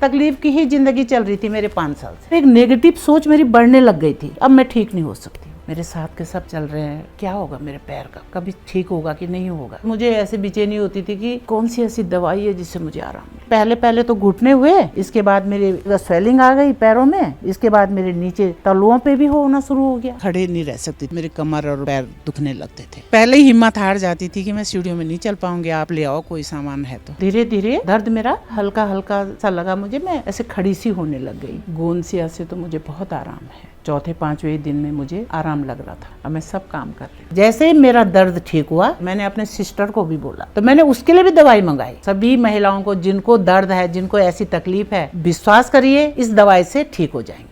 तकलीफ की ही जिंदगी चल रही थी मेरे 5 साल से। एक नेगेटिव सोच मेरी बढ़ने लग गई थी। अब मैं ठीक नहीं हो सकती। मेरे साथ के सब चल रहे हैं, क्या होगा मेरे पैर का, कभी ठीक होगा कि नहीं होगा। मुझे ऐसे बेचैनी होती थी कि कौन सी ऐसी दवाई है जिससे मुझे आराम मिले। पहले तो घुटने हुए, इसके बाद मेरे स्वेलिंग आ गई पैरों में, इसके बाद मेरे नीचे तलुओं पे भी होना शुरू हो गया। खड़े नहीं रह सकती, मेरे कमर और पैर दुखने लगते थे। पहले ही हिम्मत हार जाती थी कि मैं सीढ़ियों में नहीं चल पाऊंगी, आप ले आओ कोई सामान है तो। धीरे धीरे दर्द मेरा हल्का हल्का सा लगा मुझे, मैं ऐसे खड़ी सी होने लग गई। गोंदसिया से तो मुझे बहुत आराम है। चौथे पांचवें दिन में मुझे आराम लग रहा था। अब मैं सब काम कर रही हूँ। जैसे ही मेरा दर्द ठीक हुआ, मैंने अपने सिस्टर को भी बोला, तो मैंने उसके लिए भी दवाई मंगाई। सभी महिलाओं को जिनको दर्द है, जिनको ऐसी तकलीफ है, विश्वास करिए इस दवाई से ठीक हो जाएंगी।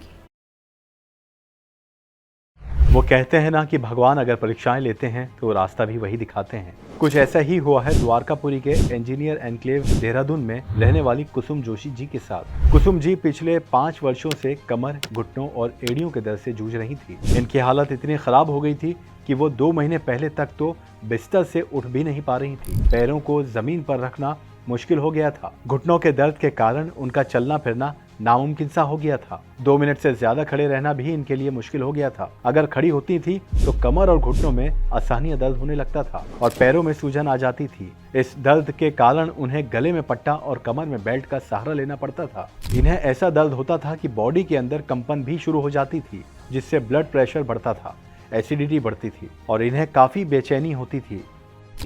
वो कहते हैं ना कि भगवान अगर परीक्षाएं लेते हैं तो रास्ता भी वही दिखाते हैं। कुछ ऐसा ही हुआ है द्वारकापुरी के इंजीनियर एनक्लेव देहरादून में रहने वाली कुसुम जोशी जी के साथ। कुसुम जी पिछले 5 वर्षों से कमर, घुटनों और एड़ियों के दर्द से जूझ रही थी। इनकी हालत इतनी खराब हो गई थी कि वो 2 महीने पहले तक तो बिस्तर से उठ भी नहीं पा रही थी। पैरों को जमीन पर रखना मुश्किल हो गया था। घुटनों के दर्द के कारण उनका चलना फिरना नामुमकिन सा हो गया था। 2 मिनट से ज्यादा खड़े रहना भी इनके लिए मुश्किल हो गया था। अगर खड़ी होती थी तो कमर और घुटनों में असहनीय दर्द होने लगता था और पैरों में सूजन आ जाती थी। इस दर्द के कारण उन्हें गले में पट्टा और कमर में बेल्ट का सहारा लेना पड़ता था। इन्हें ऐसा दर्द होता था कि बॉडी के अंदर कंपन भी शुरू हो जाती थी, जिससे ब्लड प्रेशर बढ़ता था, एसिडिटी बढ़ती थी और इन्हें काफी बेचैनी होती थी।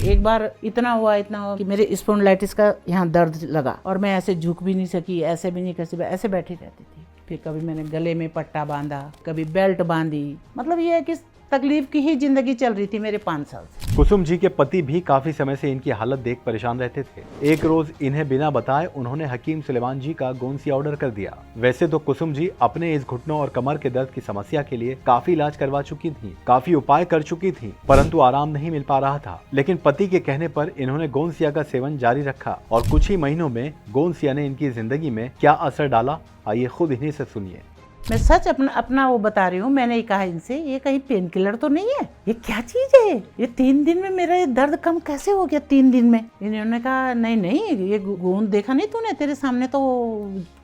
एक बार इतना हुआ कि मेरे स्पॉन्डिलाइटिस का यहाँ दर्द लगा और मैं ऐसे झुक भी नहीं सकी, ऐसे भी नहीं कर सकी, ऐसे बैठी रहती थी। फिर कभी मैंने गले में पट्टा बांधा, कभी बेल्ट बांधी। मतलब ये है कि तकलीफ की ही जिंदगी चल रही थी मेरे 5 साल से। कुसुम जी के पति भी काफी समय से इनकी हालत देख परेशान रहते थे। एक रोज इन्हें बिना बताए उन्होंने हकीम सुलेमान जी का गोंदसिया ऑर्डर कर दिया। वैसे तो कुसुम जी अपने इस घुटनों और कमर के दर्द की समस्या के लिए काफी इलाज करवा चुकी थी, काफी उपाय कर चुकी थी, परंतु आराम नहीं मिल पा रहा था। लेकिन पति के कहने पर इन्होंने गोंदसिया का सेवन जारी रखा और कुछ ही महीनों में गोंदसिया ने इनकी जिंदगी में क्या असर डाला, आइए खुद इन्हीं से सुनिए। मैं सच अपना वो बता रही हूँ। मैंने कहा इनसे, ये कहीं पेन किलर तो नहीं है, ये क्या चीज है, ये 3 दिन में मेरा ये दर्द कम कैसे हो गया 3 दिन में। इन्होंने कहा नहीं, ये गोंद देखा नहीं तूने, तेरे सामने तो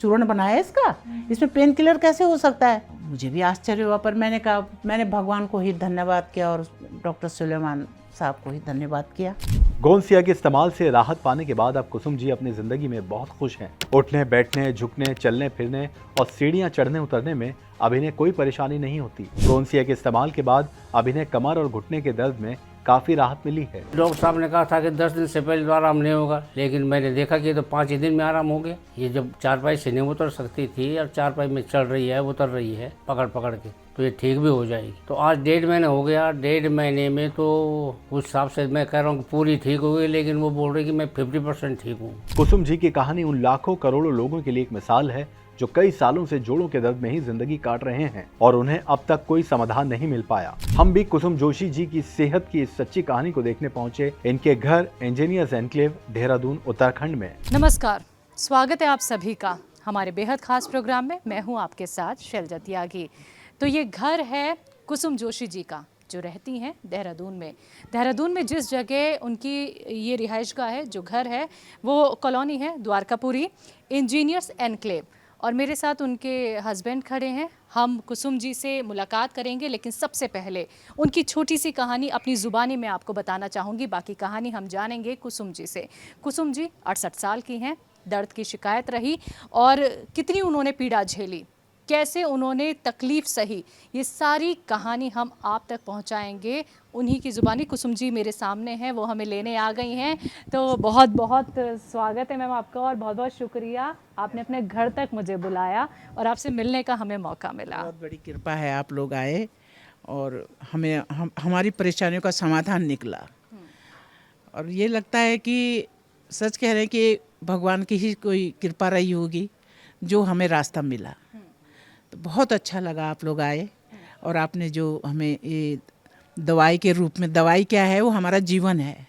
चूर्ण बनाया है इसका, इसमें पेन किलर कैसे हो सकता है। मुझे भी आश्चर्य हुआ, पर मैंने कहा मैंने भगवान को ही धन्यवाद किया और डॉक्टर सुलेमान साहब को ही धन्यवाद किया। गोंदसिया के इस्तेमाल से राहत पाने के बाद अब कुसुम जी अपनी जिंदगी में बहुत खुश हैं। उठने, बैठने, झुकने, चलने फिरने और सीढ़ियां चढ़ने उतरने में अब इन्हें कोई परेशानी नहीं होती। गोंदसिया के इस्तेमाल के बाद अब इन्हें कमर और घुटने के दर्द में काफी राहत मिली है। डॉक्टर साहब ने कहा था कि 10 दिन से पहले तो आराम नहीं होगा, लेकिन मैंने देखा कि तो 5 ही दिन में आराम हो गया। ये जब चारपाई से नहीं उतर सकती थी और चारपाई में चढ़ रही है, उतर रही है पकड़ पकड़ के, तो ये ठीक भी हो जाएगी। तो आज 1.5 महीने हो गया। 1.5 महीने में तो उस हिसाब से मैं कह रहा हूँ कि पूरी ठीक हो गई, लेकिन वो बोल रही कि मैं 50% ठीक हूँ। कुसुम जी की कहानी उन लाखों करोड़ों लोगों के लिए एक मिसाल है जो कई सालों से जोड़ों के दर्द में ही जिंदगी काट रहे हैं और उन्हें अब तक कोई समाधान नहीं मिल पाया। हम भी कुसुम जोशी जी की सेहत की इस सच्ची कहानी को देखने पहुंचे इनके घर इंजीनियर्स एनक्लेव देहरादून उत्तराखंड में। नमस्कार, स्वागत है आप सभी का हमारे बेहद खास प्रोग्राम में। मैं हूं आपके साथ शैलजा त्यागी। तो ये घर है कुसुम जोशी जी का, जो रहती हैं देहरादून में। देहरादून में जिस जगह उनकी ये रिहाइशगाह है, जो घर है, वो कॉलोनी है द्वारकापुरी इंजीनियर्स एनक्लेव। और मेरे साथ उनके हस्बैंड खड़े हैं। हम कुसुम जी से मुलाकात करेंगे, लेकिन सबसे पहले उनकी छोटी सी कहानी अपनी ज़ुबानी में आपको बताना चाहूँगी। बाकी कहानी हम जानेंगे कुसुम जी से। कुसुम जी 68 साल की हैं। दर्द की शिकायत रही और कितनी उन्होंने पीड़ा झेली, कैसे उन्होंने तकलीफ़ सही, ये सारी कहानी हम आप तक पहुंचाएंगे उन्हीं की ज़ुबानी। कुसुम जी मेरे सामने हैं, वो हमें लेने आ गई हैं। तो बहुत बहुत स्वागत है मैम आपका और बहुत बहुत शुक्रिया, आपने अपने घर तक मुझे बुलाया और आपसे मिलने का हमें मौका मिला। बहुत बड़ी कृपा है, आप लोग आए और हमारी परेशानियों का समाधान निकला। और ये लगता है कि सच कह रहे हैं कि भगवान की ही कोई कृपा रही होगी जो हमें रास्ता मिला। तो बहुत अच्छा लगा आप लोग आए और आपने जो हमें ये दवाई के रूप में, दवाई क्या है, वो हमारा जीवन है,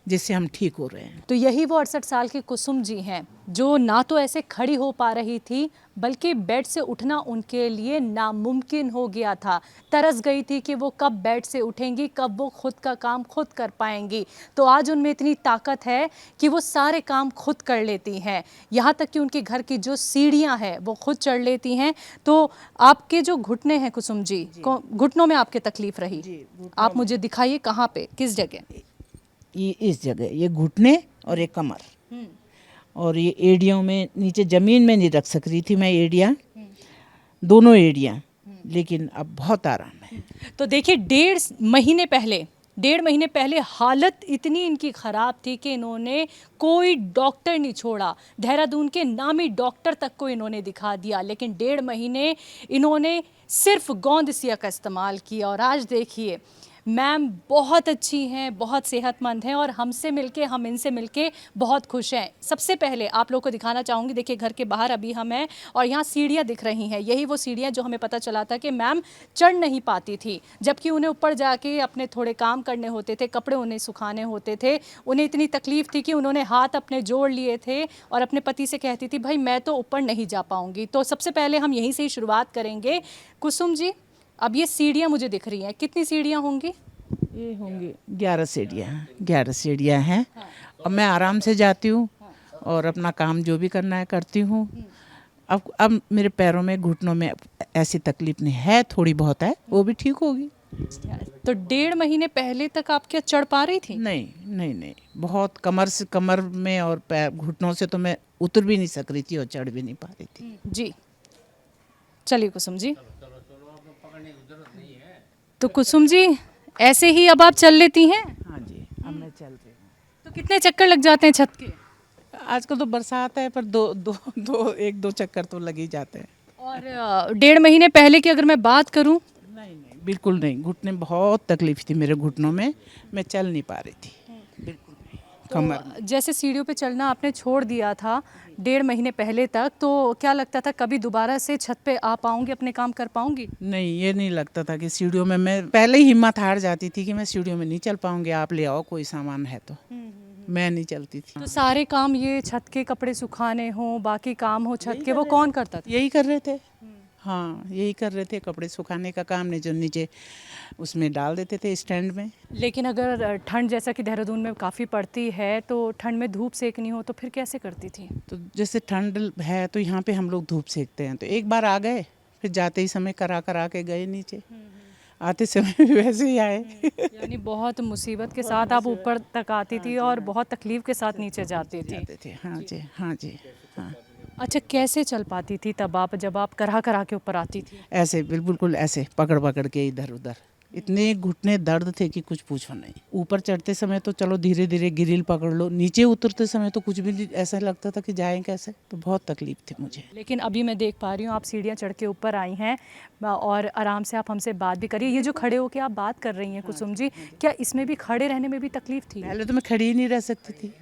जिससे हम ठीक हो रहे हैं। तो यही वो 68 साल की कुसुम जी हैं जो ना तो ऐसे खड़ी हो पा रही थी, बल्कि बेड से उठना उनके लिए नामुमकिन हो गया था। तरस गई थी कि वो कब बेड से उठेंगी, कब वो खुद का काम खुद कर पाएंगी। तो आज उनमें इतनी ताकत है कि वो सारे काम खुद कर लेती हैं, यहाँ तक कि उनके घर की जो सीढ़ियाँ हैं वो खुद चढ़ लेती हैं। तो आपके जो घुटने हैं कुसुम जी, घुटनों में आपके तकलीफ रही, आप मुझे दिखाइए कहाँ पे, किस जगह? ये इस जगह, ये घुटने और ये कमर और ये एड़ियों में, नीचे ज़मीन में नहीं रख सक रही थी मैं एड़ियाँ, दोनों एड़ियाँ, लेकिन अब बहुत आराम है। तो देखिए 1.5 महीने पहले हालत इतनी इनकी ख़राब थी कि इन्होंने कोई डॉक्टर नहीं छोड़ा, देहरादून के नामी डॉक्टर तक को इन्होंने दिखा दिया, लेकिन 1.5 महीने इन्होंने सिर्फ गोंद सिया का इस्तेमाल किया। और आज देखिए मैम बहुत अच्छी हैं, बहुत सेहतमंद हैं और हम इनसे मिलके बहुत खुश हैं। सबसे पहले आप लोग को दिखाना चाहूँगी, देखिए घर के बाहर अभी हम हैं और यहाँ सीढ़ियाँ दिख रही हैं, यही वो सीढ़ियाँ जो हमें पता चला था कि मैम चढ़ नहीं पाती थी, जबकि उन्हें ऊपर जाके अपने थोड़े काम करने होते थे, कपड़े उन्हें सुखाने होते थे। उन्हें इतनी तकलीफ़ थी कि उन्होंने हाथ अपने जोड़ लिए थे और अपने पति से कहती थी भाई मैं तो ऊपर नहीं जा पाऊँगी। तो सबसे पहले हम यहीं से ही शुरुआत करेंगे। कुसुम जी, अब ये सीढ़ियाँ मुझे दिख रही हैं, कितनी सीढ़ियाँ होंगी? ये होंगी 11 सीढ़ियाँ हैं और मैं आराम से जाती हूँ और अपना काम जो भी करना है करती हूँ। अब मेरे पैरों में, घुटनों में ऐसी तकलीफ नहीं है, थोड़ी बहुत है, वो भी ठीक होगी। तो 1.5 महीने पहले तक आप क्या चढ़ पा रही थी? नहीं, बहुत कमर में और पैर, घुटनों से तो मैं उतर भी नहीं सक रही थी और चढ़ भी नहीं पा रही थी। जी चलिए कुसुम जी। तो कुसुम जी ऐसे ही अब आप चल लेती हैं? हाँ जी, अब मैं चल रही हूँ। तो कितने चक्कर लग जाते हैं छत के? आजकल तो बरसात है पर एक दो चक्कर तो लग ही जाते हैं। और 1.5 महीने पहले की अगर मैं बात करूं? नहीं, बिल्कुल नहीं, घुटने में बहुत तकलीफ थी मेरे घुटनों में, मैं चल नहीं पा रही थी बिल्कुल नहीं। कमर तो जैसे सीढ़ियों पे चलना आपने छोड़ दिया था 1.5 महीने पहले तक, तो क्या लगता था कभी दोबारा से छत पे आ पाऊंगी, अपने काम कर पाऊंगी? नहीं, ये नहीं लगता था कि सीढ़ियों में, मैं पहले ही हिम्मत हार जाती थी कि मैं सीढ़ियों में नहीं चल पाऊंगी, आप ले आओ कोई सामान है तो। मैं नहीं चलती थी। तो सारे काम, ये छत के कपड़े सुखाने हो, बाकी काम हो छत के, वो कौन करता था? यही कर रहे थे। हाँ, यही कर रहे थे, कपड़े सुखाने का काम, जो नीचे उसमें डाल देते थे स्टैंड में। लेकिन अगर ठंड जैसा कि देहरादून में काफ़ी पड़ती है, तो ठंड में धूप सेकनी हो तो फिर कैसे करती थी? तो जैसे ठंड है तो यहाँ पे हम लोग धूप सेकते हैं, तो एक बार आ गए, फिर जाते ही समय करा के गए नीचे, आते समय भी वैसे ही आए। यानी बहुत मुसीबत के साथ आप ऊपर तक आती थी और बहुत तकलीफ के साथ नीचे जाती थी। हाँ जी हाँ। अच्छा, कैसे चल पाती थी तब आप, जब आप करा के ऊपर आती थी? ऐसे बिल्कुल ऐसे पकड़ के इधर उधर, इतने घुटने दर्द थे कि कुछ पूछो नहीं। ऊपर चढ़ते समय तो चलो धीरे धीरे ग्रिल पकड़ लो, नीचे उतरते समय तो कुछ भी नहीं, ऐसा लगता था कि जाएं कैसे, तो बहुत तकलीफ थी मुझे। लेकिन अभी मैं देख पा रही हूँ आप सीढ़ियाँ चढ़ के ऊपर आई हैं और आराम से आप हमसे बात भी करिए। ये जो खड़े होके आप बात कर रही हैं कुसुम जी, क्या इसमें भी, खड़े रहने में भी तकलीफ थी? पहले तो मैं खड़ी ही नहीं रह सकती थी।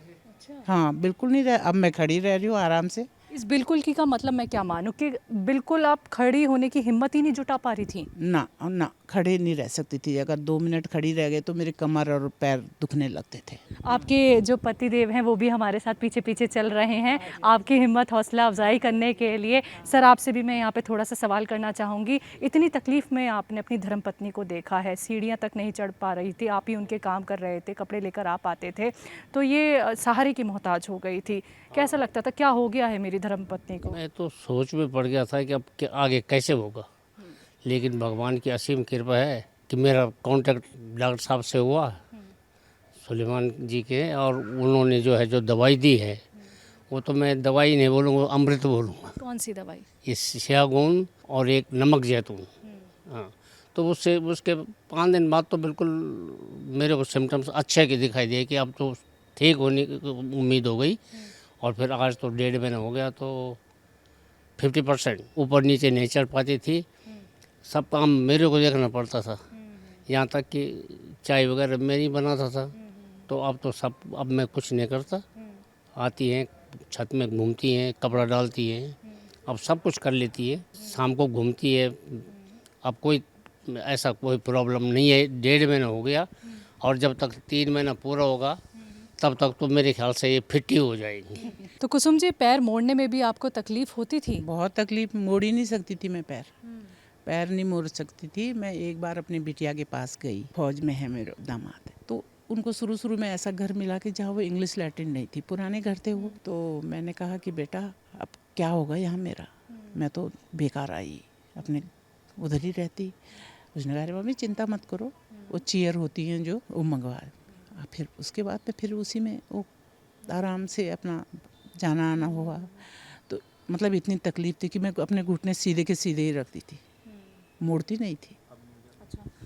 हाँ, बिल्कुल नहीं रह, अब मैं खड़ी रह रही हूँ आराम से। इस बिल्कुल की का मतलब मैं क्या मानूं कि बिल्कुल आप खड़ी होने की हिम्मत ही नहीं जुटा पा रही थी? ना, खड़े नहीं रह सकती थी। अगर 2 मिनट खड़ी रह गए तो मेरे कमर और पैर दुखने लगते थे। आपके जो पति देव हैं वो भी हमारे साथ पीछे पीछे चल रहे हैं आपकी हिम्मत हौसला अफजाई करने के लिए। सर, आपसे भी मैं यहाँ पे थोड़ा सा सवाल करना चाहूँगी। इतनी तकलीफ़ में आपने अपनी धर्मपत्नी को देखा है, सीढ़ियाँ तक नहीं चढ़ पा रही थी, आप ही उनके काम कर रहे थे, कपड़े लेकर आप आते थे, तो ये सहारे की मोहताज हो गई थी। कैसा लगता था, क्या हो गया है मेरी धर्मपत्नी को? मैं तो सोच में पड़ गया था कि अब आगे कैसे होगा, लेकिन भगवान की असीम कृपा है कि मेरा कांटेक्ट डॉक्टर साहब से हुआ, सुलेमान जी के, और उन्होंने जो है जो दवाई दी है, वो तो मैं दवाई नहीं बोलूँगा, अमृत बोलूँगा। कौन सी दवाई? ये स्यागुन और एक नमक जैतून। हाँ, तो उसके 5 दिन बाद तो बिल्कुल मेरे को सिम्टम्स अच्छे के दिखाई दिए कि अब तो ठीक होने की उम्मीद हो गई। और फिर आज तो 1.5 महीना हो गया, तो 50% ऊपर नीचे नहीं चढ़ पाती थी, सब काम मेरे को देखना पड़ता था, यहाँ तक कि चाय वगैरह मैं नहीं बनाता था। तो अब तो सब, अब मैं कुछ नहीं करता, आती हैं छत में घूमती हैं, कपड़ा डालती हैं, अब सब कुछ कर लेती है, शाम को घूमती है। अब कोई ऐसा कोई प्रॉब्लम नहीं है। 1.5 महीना हो गया और जब तक 3 महीना पूरा होगा तब तक तो मेरे ख्याल से ये फिट ही हो जाएंगी। तो कुसुम जी, पैर मोड़ने में भी आपको तकलीफ होती थी? बहुत तकलीफ, मोड़ ही नहीं सकती थी मैं पैर। पैर नहीं मोड़ सकती थी। मैं एक बार अपनी बिटिया के पास गई, फौज में है मेरे दामाद, तो उनको शुरू में ऐसा घर मिला कि जहाँ वो इंग्लिश लैट्रिन नहीं थी, पुराने घर थे वो। तो मैंने कहा कि बेटा अब क्या होगा यहाँ मेरा, मैं तो बेकार आई, अपने उधर ही रहती। उसने कहा अरे मम्मी चिंता मत करो, वो चेयर होती हैं जो वो मंगवा। फिर उसके बाद में फिर उसी में वो आराम से अपना जाना आना हुआ। तो मतलब इतनी तकलीफ थी कि मैं अपने घुटने सीधे के सीधे ही रखती थी, मोड़ती नहीं थी।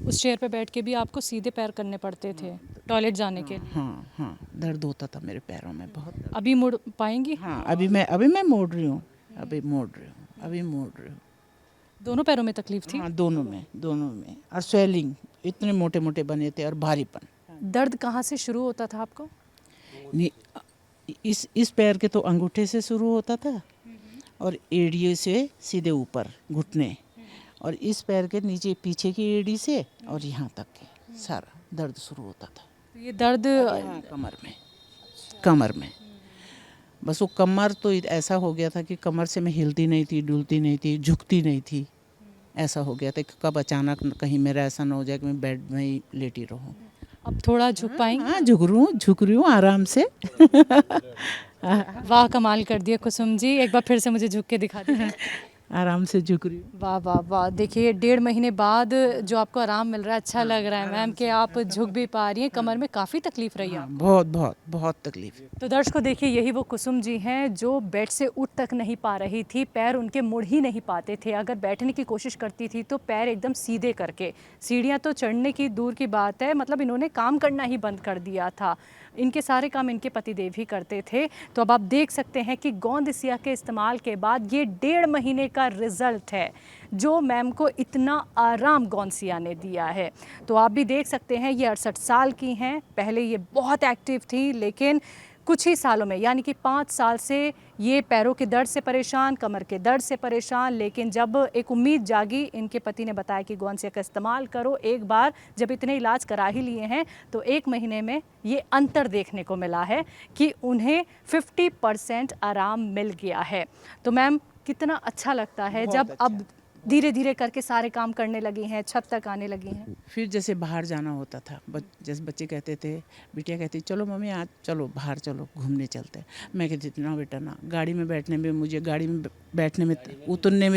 उस चेयर पे बैठ के भी आपको सीधे पैर करने पड़ते थे टॉयलेट जाने के लिए? हाँ हाँ, दर्द होता था मेरे पैरों में बहुत दर्द। अभी मुड़ पाएंगी? हाँ, अभी मैं मोड़ रही हूँ, अभी मोड़ रही हूँ। दोनों पैरों में तकलीफ थी? हाँ, दोनों में। और स्वेलिंग इतने मोटे मोटे बने थे और भारीपन। दर्द कहाँ से शुरू होता था आपको? इस पैर के तो अंगूठे से शुरू होता था और एड़ी से सीधे ऊपर घुटने, और इस पैर के नीचे पीछे की एड़ी से और यहाँ तक के सारा दर्द शुरू होता था। ये दर्द हाँ, कमर में बस। वो कमर तो ऐसा हो गया था कि कमर से मैं हिलती नहीं थी, डुलती नहीं थी, झुकती नहीं थी। ऐसा हो गया था कि कब अचानक कहीं मेरा ऐसा ना हो जाए कि मैं बेड में ही लेटी रहूं। अब थोड़ा झुक पाएंगी? हाँ, झुक रही हूँ आराम से। वाह, कमाल कर दिया कुसुम जी, एक बार फिर से मुझे झुक के दिखा दीजिए। आराम से झुक रही हूँ। वाह वाह वाह, देखिए 1.5 महीने बाद जो आपको आराम मिल रहा है, अच्छा लग रहा है मैम कि आप झुक भी पा रही हैं। कमर में काफ़ी तकलीफ रही है। हाँ, बहुत तकलीफ। तो दर्शकों देखिए, यही वो कुसुम जी हैं जो बेड से उठ तक नहीं पा रही थी, पैर उनके मुड़ ही नहीं पाते थे। अगर बैठने की कोशिश करती थी तो पैर एकदम सीधे करके, सीढ़ियाँ तो चढ़ने की दूर की बात है, मतलब इन्होंने काम करना ही बंद कर दिया था। इनके सारे काम इनके पतिदेव ही करते थे। तो अब आप देख सकते हैं कि गोंद सिया के इस्तेमाल के बाद ये 1.5 महीने का रिज़ल्ट है जो मैम को इतना आराम गोंद सिया ने दिया है। तो आप भी देख सकते हैं, ये 68 साल की हैं। पहले ये बहुत एक्टिव थी, लेकिन कुछ ही सालों में, यानी कि 5 साल से ये पैरों के दर्द से परेशान, कमर के दर्द से परेशान। लेकिन जब एक उम्मीद जागी, इनके पति ने बताया कि गोंद सिया का इस्तेमाल करो, एक बार जब इतने इलाज करा ही लिए हैं तो 1 महीने में ये अंतर देखने को मिला है कि उन्हें 50% आराम मिल गया है। तो मैम, कितना अच्छा लगता है जब अब धीरे धीरे करके सारे काम करने लगी हैं, छत तक आने लगी हैं। फिर जैसे बाहर जाना होता था, जैसे बच्चे कहते थे, बिटिया कहती चलो मम्मी आज चलो बाहर, चलो घूमने चलते हैं। मैं कहती ना बेटा ना, गाड़ी में बैठने में, मुझे गाड़ी में बैठने में, उतरने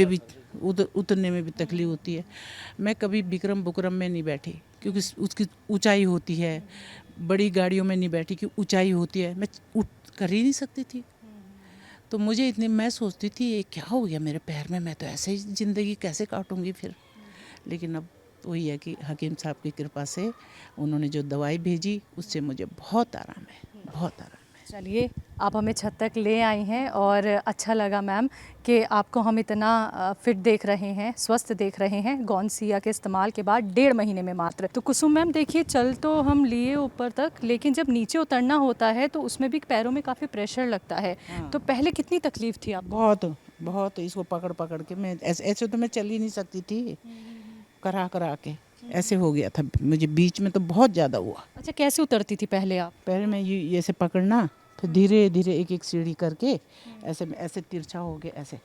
में भी तकलीफ होती है। मैं कभी बिक्रम बुकरम में नहीं बैठी क्योंकि उसकी ऊंचाई होती है। बड़ी गाड़ियों में नहीं बैठी क्योंकि ऊंचाई होती है, मैं उठ कर ही नहीं सकती थी। तो मुझे इतनी, मैं सोचती थी ये क्या हो गया मेरे पैर में, मैं तो ऐसे ही ज़िंदगी कैसे काटूंगी फिर। लेकिन अब वही है कि हकीम साहब की कृपा से उन्होंने जो दवाई भेजी उससे मुझे बहुत आराम है, बहुत आराम है। चलिए, आप हमें छत तक ले आई हैं और अच्छा लगा मैम कि आपको हम इतना फिट देख रहे हैं, स्वस्थ देख रहे हैं गोंद सिया के इस्तेमाल के बाद 1.5 महीने में मात्र। तो कुसुम मैम देखिए, चल तो हम लिए ऊपर तक, लेकिन जब नीचे उतरना होता है तो उसमें भी पैरों में काफ़ी प्रेशर लगता है। तो पहले कितनी तकलीफ थी आपको? बहुत इसको पकड़ के मैं ऐसे तो मैं चल ही नहीं सकती थी, करा के ऐसे हो गया था मुझे, बीच में तो बहुत ज़्यादा हुआ। अच्छा, कैसे उतरती थी पहले आप? पहले मैं ये ऐसे पकड़ना, फिर धीरे धीरे एक सीढ़ी करके ऐसे तिरछा हो गया, ऐसे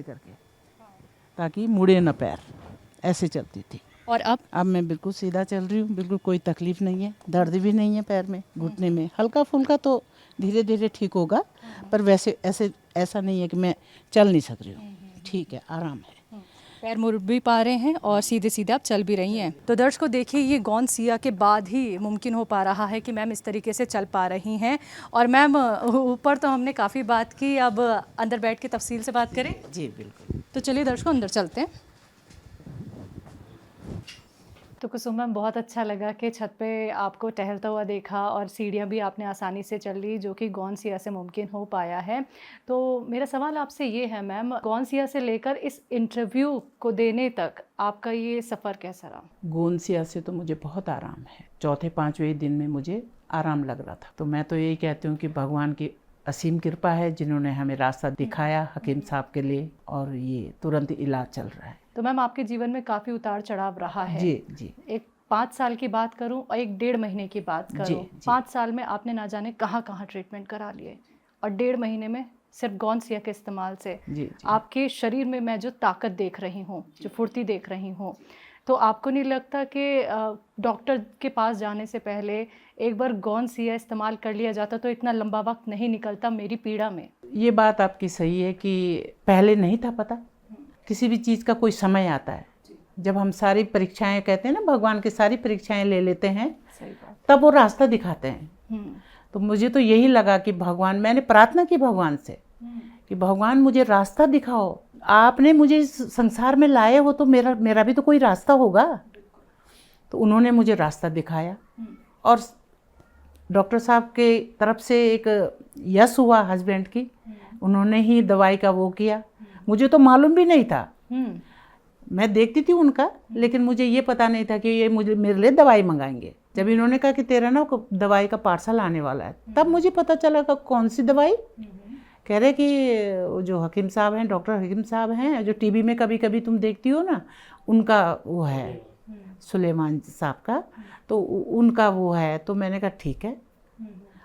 करके ताकि मुड़े ना पैर, ऐसे चलती थी। और अब मैं बिल्कुल सीधा चल रही हूँ, बिल्कुल कोई तकलीफ नहीं है, दर्द भी नहीं है पैर में, घुटने में। हल्का फुल्का तो धीरे धीरे ठीक होगा, पर वैसे ऐसा नहीं है कि मैं चल नहीं सक रही हूँ। ठीक है, आराम है। पैर मुड़ भी पा रहे हैं और सीधे सीधे आप चल भी रही हैं। तो दर्शकों देखिए, ये गोंद सिया के बाद ही मुमकिन हो पा रहा है कि मैम इस तरीके से चल पा रही हैं। और मैम, ऊपर तो हमने काफ़ी बात की, अब अंदर बैठ के तफसील से बात करें? जी बिल्कुल। तो चलिए दर्शकों, अंदर चलते हैं। तो कुसुम मैम, बहुत अच्छा लगा कि छत पे आपको टहलता हुआ देखा और सीढ़ियाँ भी आपने आसानी से चल ली, जो कि गोंद सिया से मुमकिन हो पाया है। तो मेरा सवाल आपसे ये है मैम, गोंद सिया से लेकर इस इंटरव्यू को देने तक आपका ये सफ़र कैसा रहा? गोंद सिया से तो मुझे बहुत आराम है। 4-5वें दिन में मुझे आराम लग रहा था। तो मैं तो यही कहती हूँ कि भगवान की असीम कृपा है जिन्होंने हमें रास्ता दिखाया हकीम साहब के लिए, और ये तुरंत इलाज चल रहा है। तो मैम, आपके जीवन में काफ़ी उतार चढ़ाव रहा है। जी। एक 5 साल की बात करूं और 1-1.5 महीने की बात जी, करूं, जी। 5 साल में आपने ना जाने कहाँ कहाँ ट्रीटमेंट करा लिए और 1.5 महीने में सिर्फ गौनसिया के इस्तेमाल से जी, जी। आपके शरीर में मैं जो ताकत देख रही हूँ, जो फुर्ती देख रही हूँ, तो आपको नहीं लगता कि डॉक्टर के पास जाने से पहले एक बार गौनसिया इस्तेमाल कर लिया जाता तो इतना लंबा वक्त नहीं निकलता मेरी पीड़ा में? ये बात आपकी सही है कि पहले नहीं था पता। किसी भी चीज़ का कोई समय आता है, जब हम सारी परीक्षाएं, कहते हैं ना भगवान की सारी परीक्षाएं ले लेते हैं, सही बात। तब वो रास्ता दिखाते हैं। तो मुझे तो यही लगा कि भगवान, मैंने प्रार्थना की भगवान से कि भगवान मुझे रास्ता दिखाओ, आपने मुझे इस संसार में लाए हो तो मेरा भी तो कोई रास्ता होगा। तो उन्होंने मुझे रास्ता दिखाया और डॉक्टर साहब के तरफ से एक यश हुआ हस्बैंड की, उन्होंने ही दवाई का वो किया। मुझे तो मालूम भी नहीं था, मैं देखती थी उनका, लेकिन मुझे ये पता नहीं था कि ये मुझे मेरे लिए दवाई मंगाएंगे। जब इन्होंने कहा कि तेरा ना दवाई का पार्सल आने वाला है, तब मुझे पता चला कि कौन सी दवाई। कह रहे कि वो जो हकीम साहब हैं, डॉक्टर हकीम साहब हैं, जो टीवी में कभी कभी तुम देखती हो ना, उनका वो है, सुलेमान साहब का, तो उनका वो है। तो मैंने कहा ठीक है।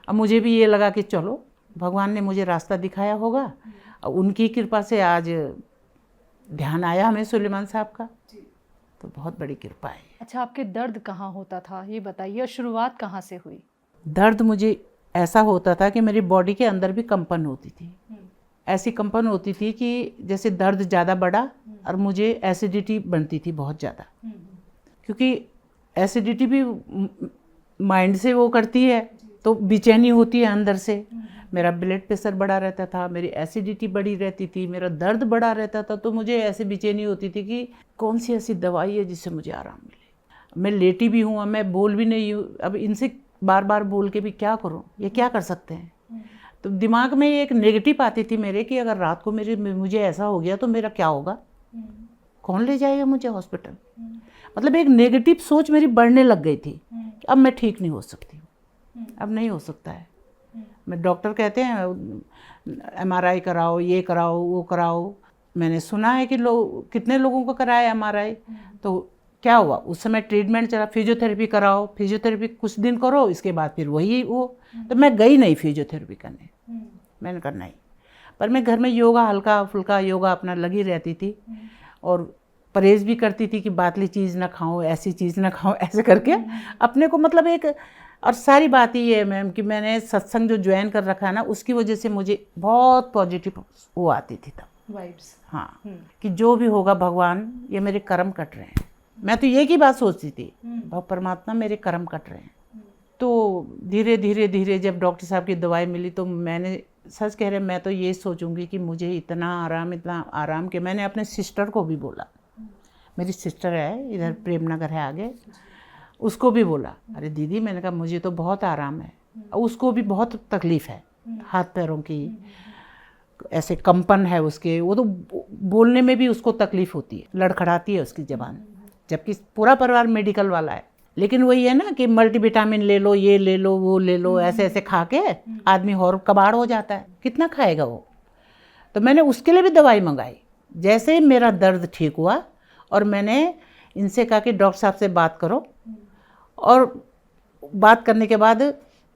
अब मुझे भी ये लगा कि चलो भगवान ने मुझे रास्ता दिखाया होगा, और उनकी कृपा से आज ध्यान आया हमें सुलेमान साहब का, तो बहुत बड़ी कृपा है। अच्छा, आपके दर्द कहाँ होता था ये बताइए, और शुरुआत कहाँ से हुई? दर्द मुझे ऐसा होता था कि मेरी बॉडी के अंदर भी कंपन होती थी, ऐसी कंपन होती थी कि जैसे दर्द ज़्यादा बढ़ा और मुझे एसिडिटी बनती थी बहुत ज़्यादा, क्योंकि एसिडिटी भी माइंड से वो करती है, तो बेचैनी होती है अंदर से। मेरा ब्लड प्रेशर बढ़ा रहता था, मेरी एसिडिटी बढ़ी रहती थी, मेरा दर्द बढ़ा रहता था, तो मुझे ऐसे बेचैनी होती थी कि कौन सी ऐसी दवाई है जिससे मुझे आराम मिले। मैं लेटी भी हूँ, मैं बोल भी नहीं हूँ, अब इनसे बार बार बोल के भी क्या करूँ, ये क्या कर सकते हैं। तो दिमाग में एक नेगेटिव आती थी मेरे कि अगर रात को मुझे ऐसा हो गया तो मेरा क्या होगा, कौन ले जाएगा मुझे हॉस्पिटल। मतलब एक नेगेटिव सोच मेरी बढ़ने लग गई थी, अब मैं ठीक नहीं हो सकती, अब नहीं हो सकता है। मैं डॉक्टर कहते हैं MRI कराओ, ये कराओ, वो कराओ। मैंने सुना है कि कितने लोगों को कराया MRI, तो क्या हुआ उस समय ट्रीटमेंट चला, फिजियोथेरेपी कराओ, फिजियोथेरेपी कुछ दिन करो, इसके बाद फिर वही वो। तो मैं गई नहीं फिजियोथेरेपी करने, मैंने कहा नहीं। पर मैं घर में योगा, हल्का फुल्का योगा अपना लगी रहती थी, और परहेज़ भी करती थी कि बातली चीज़ ना खाओ, ऐसी चीज़ ना खाओ, ऐसे करके अपने को मतलब एक। और सारी बात ये है मैम कि मैंने सत्संग जो ज्वाइन कर रखा है ना, उसकी वजह से मुझे बहुत पॉजिटिव वो आती थी तब वाइब्स। हाँ, कि जो भी होगा भगवान, ये मेरे कर्म कट रहे हैं। मैं तो ये की बात सोचती थी, परमात्मा मेरे कर्म कट रहे हैं। तो धीरे धीरे धीरे जब डॉक्टर साहब की दवाई मिली, तो मैंने सच कह रहे, मैं तो ये सोचूंगी कि मुझे इतना आराम कि मैंने अपने सिस्टर को भी बोला, मेरी सिस्टर है इधर प्रेमनगर है आगे, उसको भी बोला, अरे दीदी, मैंने कहा मुझे तो बहुत आराम है। और उसको भी बहुत तकलीफ़ है, हाथ पैरों की ऐसे कंपन है उसके, वो तो बोलने में भी उसको तकलीफ़ होती है, लड़खड़ाती है उसकी ज़बान, जबकि पूरा परिवार मेडिकल वाला है। लेकिन वही है ना कि मल्टीविटामिन ले लो, ये ले लो, वो ले लो, ऐसे ऐसे खा के आदमी और कबाड़ हो जाता है, कितना खाएगा वो। तो मैंने उसके लिए भी दवाई मंगाई। जैसे मेरा दर्द ठीक हुआ और मैंने इनसे कहा कि डॉक्टर साहब से बात करो, और बात करने के बाद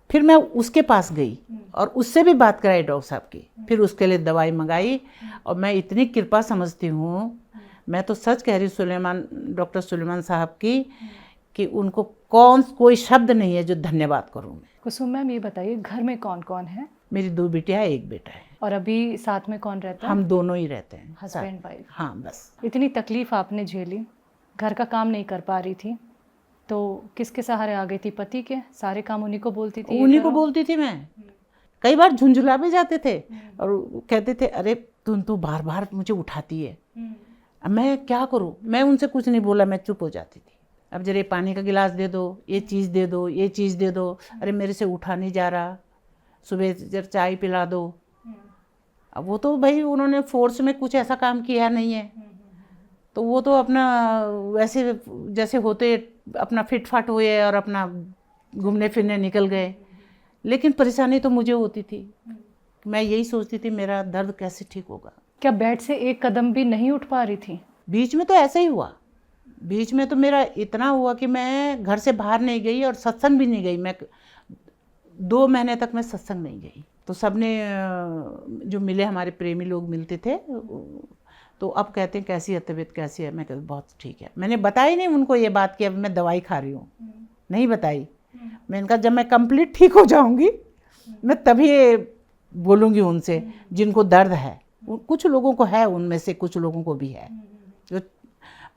फिर मैं उसके पास गई और उससे भी बात कराई डॉक्टर साहब की, फिर उसके लिए दवाई मंगाई। और मैं इतनी कृपा समझती हूँ, मैं तो सच कह रही हूँ डॉक्टर सुलेमान साहब की, कि उनको कोई शब्द नहीं है जो धन्यवाद करूँ मैं। कुसुम मैम, ये बताइए घर में कौन कौन है? मेरी 2 बेटियाँ, 1 बेटा है। और अभी साथ में कौन रहता है? हम दोनों ही रहते हैं, हस्बैंड वाइफ। हाँ बस। इतनी तकलीफ आपने झेली, घर का काम नहीं कर पा रही थी, तो किसके सहारे आ गई थी? पति के? सारे काम उन्हीं को बोलती थी? उन्हीं को बोलती थी मैं। कई बार झुंझुला भी जाते थे और कहते थे, अरे तुम तो बार बार मुझे उठाती है। अब मैं क्या करूँ, मैं उनसे कुछ नहीं बोला, मैं चुप हो जाती थी। अब जरा पानी का गिलास दे दो, ये चीज़ दे दो, ये चीज़ दे दो, अरे मेरे से उठा नहीं जा रहा, सुबह जरा चाय पिला दो। अब वो तो भाई उन्होंने फोर्स में कुछ ऐसा काम किया नहीं है, तो वो तो अपना वैसे जैसे होते अपना फिट फाट हुए और अपना घूमने फिरने निकल गए। लेकिन परेशानी तो मुझे होती थी, मैं यही सोचती थी मेरा दर्द कैसे ठीक होगा। क्या बेड से एक कदम भी नहीं उठ पा रही थी? बीच में तो ऐसा ही हुआ, बीच में तो मेरा इतना हुआ कि मैं घर से बाहर नहीं गई और सत्संग भी नहीं गई। मैं 2 महीने तक मैं सत्संग नहीं गई। तो सबने जो मिले, हमारे प्रेमी लोग मिलते थे, तो अब कहते हैं कैसी है तबीयत, कैसी है? मैं कहती बहुत ठीक है। मैंने बताई नहीं उनको ये बात कि अब मैं दवाई खा रही हूँ, नहीं बताई। मैंने कहा जब मैं कंप्लीट ठीक हो जाऊंगी मैं तभी बोलूँगी उनसे जिनको दर्द है। कुछ लोगों को है, उनमें से कुछ लोगों को भी है जो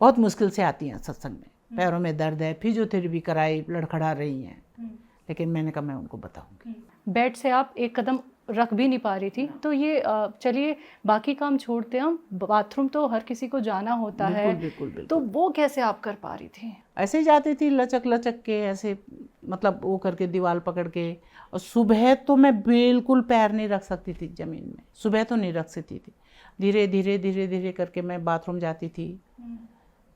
बहुत मुश्किल से आती हैं सत्संग में, पैरों में दर्द है, फिजियोथेरेपी कराई, लड़खड़ा रही हैं, लेकिन मैंने कहा मैं उनको बताऊंगी। बेड से आप एक कदम रख भी नहीं पा रही थी, तो ये चलिए बाकी काम छोड़ते हैं, हम बाथरूम तो हर किसी को जाना होता है, बिल्कुल। तो वो कैसे आप कर पा रही थी? ऐसे ही जाती थी लचक लचक के, ऐसे मतलब वो करके दीवार पकड़ के। और सुबह तो मैं बिल्कुल पैर नहीं रख सकती थी ज़मीन में, सुबह तो नहीं रख सकती थी। धीरे धीरे करके मैं बाथरूम जाती थी,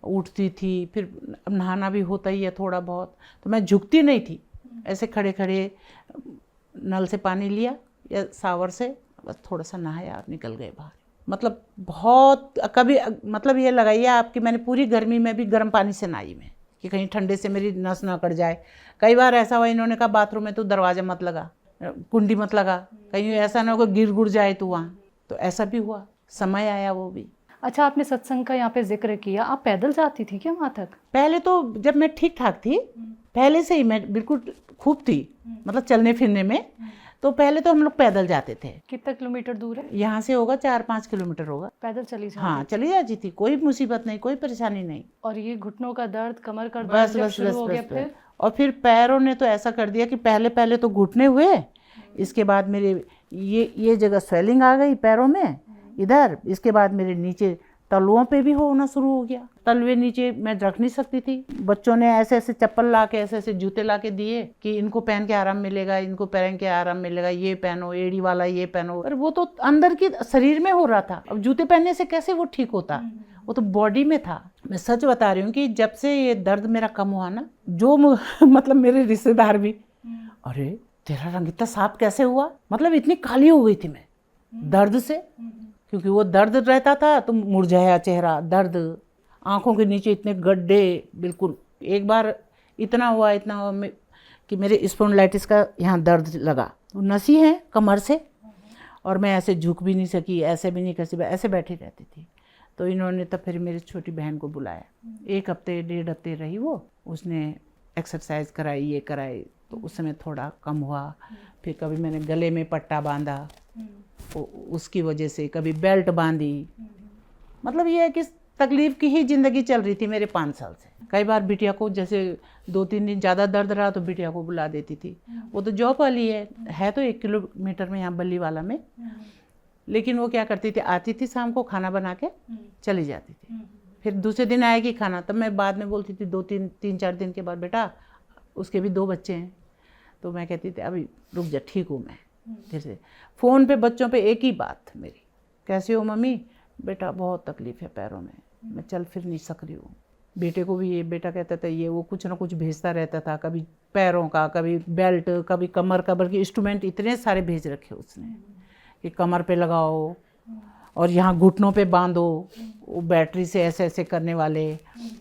उठती थी, फिर नहाना भी होता ही है थोड़ा बहुत, तो मैं झुकती नहीं थी। ऐसे खड़े खड़े नल से पानी लिया या शावर से, बस थोड़ा सा नहाया और निकल गए बाहर। मतलब बहुत कभी, मतलब ये लगाइए आपकी, मैंने पूरी गर्मी में भी गर्म पानी से नहाई मैं कि कहीं ठंडे से मेरी नस ना कट जाए। कई बार ऐसा हुआ, इन्होंने कहा बाथरूम में तो दरवाजा मत लगा, कुंडी मत लगा, कहीं ऐसा ना हो गिर गुड़ जाए तो वहाँ। तो ऐसा भी हुआ, समय आया वो भी। अच्छा, आपने सत्संग का यहाँ पे जिक्र किया, आप पैदल जाती थी क्या वहाँ तक? पहले तो जब मैं ठीक ठाक थी, पहले से ही मैं बिल्कुल खूब थी, मतलब चलने फिरने में, तो पहले तो हम लोग पैदल जाते थे। कितना किलोमीटर दूर है? यहाँ से होगा 4-5 किलोमीटर होगा। पैदल चली जाती? हाँ, चली जाती थी, कोई मुसीबत नहीं, कोई परेशानी नहीं। और ये घुटनों का दर्द, कमर का दर्द बस जब बस शुरू बस हो गया बस फिर? और फिर पैरों ने तो ऐसा कर दिया कि पहले तो घुटने हुए, इसके बाद मेरे ये जगह स्वेलिंग आ गई पैरों में इधर, इसके बाद मेरे नीचे तलुओं पे भी होना शुरू हो गया। तलवे नीचे मैं रख नहीं सकती थी। बच्चों ने ऐसे ऐसे चप्पल ला के, ऐसे ऐसे जूते ला के दिए कि इनको पहन के आराम मिलेगा, इनको पहन के आराम मिलेगा, ये पहनो, एड़ी वाला ये पहनो। पर वो तो अंदर की शरीर में हो रहा था, अब जूते पहनने से कैसे वो ठीक होता? वो तो बॉडी में था। मैं सच बता रही हूँ कि जब से ये दर्द मेरा कम हुआ ना, जो मतलब मेरे रिश्तेदार भी, अरे तेरा रंग इतना साफ कैसे हुआ? मतलब इतनी काली हो गई थी मैं दर्द से, क्योंकि वो दर्द रहता था तो मुरझाया चेहरा, दर्द, आंखों के नीचे इतने गड्ढे, बिल्कुल। एक बार इतना हुआ कि मेरे स्पॉन्डिलाइटिस का यहाँ दर्द लगा, नसी है कमर से, और मैं ऐसे झुक भी नहीं सकी, ऐसे भी नहीं कर सकी, ऐसे बैठी रहती थी। तो इन्होंने तब फिर मेरी छोटी बहन को बुलाया, 1 हफ्ते 1.5 हफ्ते रही वो, उसने एक्सरसाइज कराई, ये कराई, तो उस समय थोड़ा कम हुआ। फिर कभी मैंने गले में पट्टा बांधा, उसकी वजह से कभी बेल्ट बांधी। मतलब ये है कि तकलीफ की ही ज़िंदगी चल रही थी मेरे 5 साल से। कई बार बिटिया को जैसे 2-3 दिन ज़्यादा दर्द रहा तो बिटिया को बुला देती थी। वो तो जॉब वाली है तो 1 किलोमीटर में यहाँ बल्ली वाला में, लेकिन वो क्या करती थी, आती थी शाम को खाना बना के चली जाती थी, फिर दूसरे दिन आएगी खाना। तब मैं बाद में बोलती थी 2-3-4 दिन के बाद, बेटा उसके भी 2 बच्चे हैं, तो मैं कहती थी अभी रुक जा, ठीक हूँ मैं। जैसे फ़ोन पे बच्चों पे एक ही बात मेरी, कैसे हो मम्मी? बेटा बहुत तकलीफ़ है पैरों में, मैं चल फिर नहीं सक रही हूँ। बेटे को भी ये, बेटा कहता था ये वो कुछ ना कुछ भेजता रहता था, कभी पैरों का, कभी बेल्ट, कभी कमर के इंस्ट्रूमेंट इतने सारे भेज रखे उसने कि कमर पे लगाओ और यहाँ घुटनों पे बांधो, वो बैटरी से ऐसे ऐसे करने वाले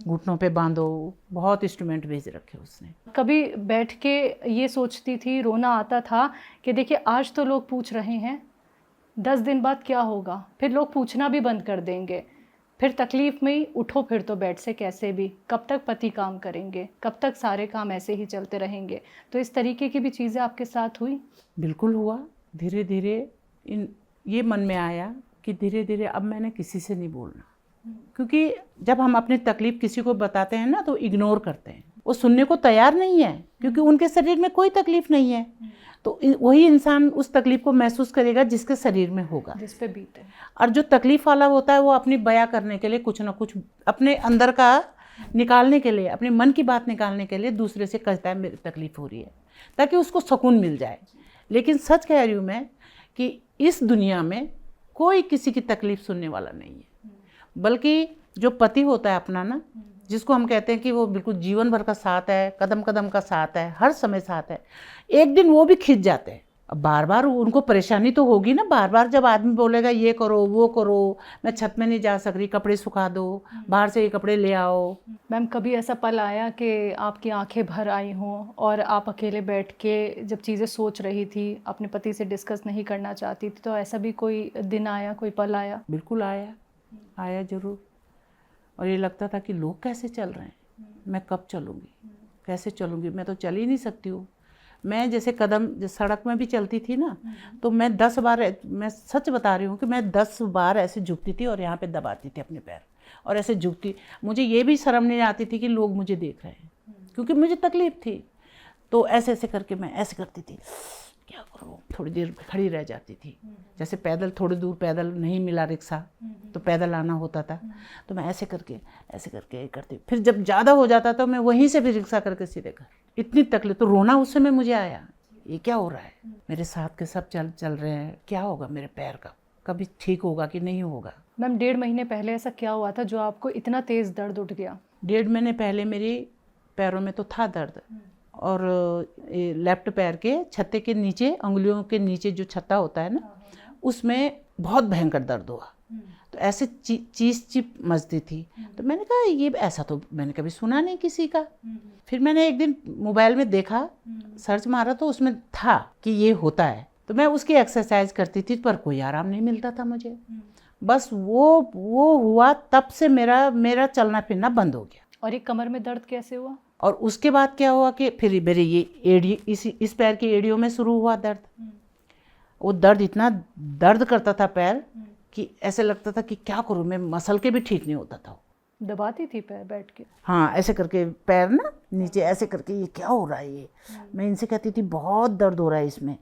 घुटनों पे बांधो, बहुत इंस्ट्रूमेंट भेज रखे उसने। कभी बैठ के ये सोचती थी, रोना आता था कि देखिए आज तो लोग पूछ रहे हैं, 10 दिन बाद क्या होगा? फिर लोग पूछना भी बंद कर देंगे, फिर तकलीफ़ में ही उठो फिर तो बेड से कैसे भी, कब तक पति काम करेंगे, कब तक सारे काम ऐसे ही चलते रहेंगे? तो इस तरीके की भी चीज़ें आपके साथ हुई? बिल्कुल हुआ। धीरे धीरे ये मन में आया कि धीरे धीरे अब मैंने किसी से नहीं बोलना, क्योंकि जब हम अपनी तकलीफ़ किसी को बताते हैं ना तो इग्नोर करते हैं, वो सुनने को तैयार नहीं है, क्योंकि उनके शरीर में कोई तकलीफ़ नहीं है। तो वही इंसान उस तकलीफ़ को महसूस करेगा जिसके शरीर में होगा, जिस पे बीते। और जो तकलीफ़ वाला होता है वो अपनी बयां करने के लिए कुछ ना कुछ अपने अंदर का निकालने के लिए, अपने मन की बात निकालने के लिए दूसरे से कहता है मेरी तकलीफ़ हो रही है, ताकि उसको सुकून मिल जाए। लेकिन सच कह रही हूँ मैं कि इस दुनिया में कोई किसी की तकलीफ़ सुनने वाला नहीं है, बल्कि जो पति होता है अपना ना, जिसको हम कहते हैं कि वो बिल्कुल जीवन भर का साथ है, कदम कदम का साथ है, हर समय साथ है, एक दिन वो भी खिंच जाते हैं अब बार बार उनको परेशानी तो होगी ना, बार बार जब आदमी बोलेगा ये करो वो करो, मैं छत में नहीं जा सक रही, कपड़े सुखा दो, बाहर से ये कपड़े ले आओ। मैम कभी ऐसा पल आया कि आपकी आंखें भर आई हों और आप अकेले बैठ के जब चीज़ें सोच रही थी, अपने पति से डिस्कस नहीं करना चाहती थी, तो ऐसा भी कोई दिन आया, कोई पल आया? बिल्कुल आया ज़रूर। और ये लगता था कि लोग कैसे चल रहे हैं, मैं कब चलूँगी, कैसे चलूँगी, मैं तो चल ही नहीं सकती हूँ। मैं जैसे कदम सड़क में भी चलती थी ना, तो मैं 10 बार, मैं सच बता रही हूँ कि मैं 10 बार ऐसे झुकती थी और यहाँ पे दबाती थी अपने पैर और ऐसे झुकती। मुझे ये भी शर्म नहीं आती थी कि लोग मुझे देख रहे हैं, क्योंकि मुझे तकलीफ़ थी। तो ऐसे ऐसे करके मैं ऐसे करती थी, क्या करूँ, थोड़ी देर खड़ी रह जाती थी। जैसे पैदल, थोड़ी दूर पैदल नहीं मिला रिक्शा तो पैदल आना होता था, तो मैं ऐसे करके करती। फिर जब ज़्यादा हो जाता तो मैं वहीं से भी रिक्शा करके सीधे घर। इतनी तकलीफ, तो रोना उस समय मुझे आया, ये क्या हो रहा है, मेरे साथ के सब चल रहे हैं, क्या होगा मेरे पैर का, कभी ठीक होगा कि नहीं होगा। मैम 1.5 महीने पहले ऐसा क्या हुआ था जो आपको इतना तेज़ दर्द उठ गया? 1.5 महीने पहले मेरे पैरों में तो था दर्द, और लेफ्ट पैर के छत्ते के नीचे, अंगुलियों के नीचे जो छत्ता होता है ना, उसमें बहुत भयंकर दर्द हुआ। तो ऐसे चीस चिप मचती थी। तो मैंने कहा ये ऐसा तो मैंने कभी सुना नहीं किसी का। फिर मैंने एक दिन मोबाइल में देखा, सर्च मारा तो उसमें था कि ये होता है, तो मैं उसकी एक्सरसाइज करती थी, पर कोई आराम नहीं मिलता था मुझे। बस वो हुआ, तब से मेरा चलना फिरना बंद हो गया। और ये कमर में दर्द कैसे हुआ? और उसके बाद क्या हुआ कि फिर मेरे ये एड़ी, इस पैर की एड़ियों में शुरू हुआ दर्द। वो दर्द, इतना दर्द करता था पैर कि ऐसे लगता था कि क्या करूँ मैं, मसल के भी ठीक नहीं होता था। दबाती थी पैर बैठ के? हाँ, ऐसे करके पैर ना नीचे ऐसे करके, ये क्या हो रहा है ये, मैं इनसे कहती थी बहुत दर्द हो रहा है इसमें।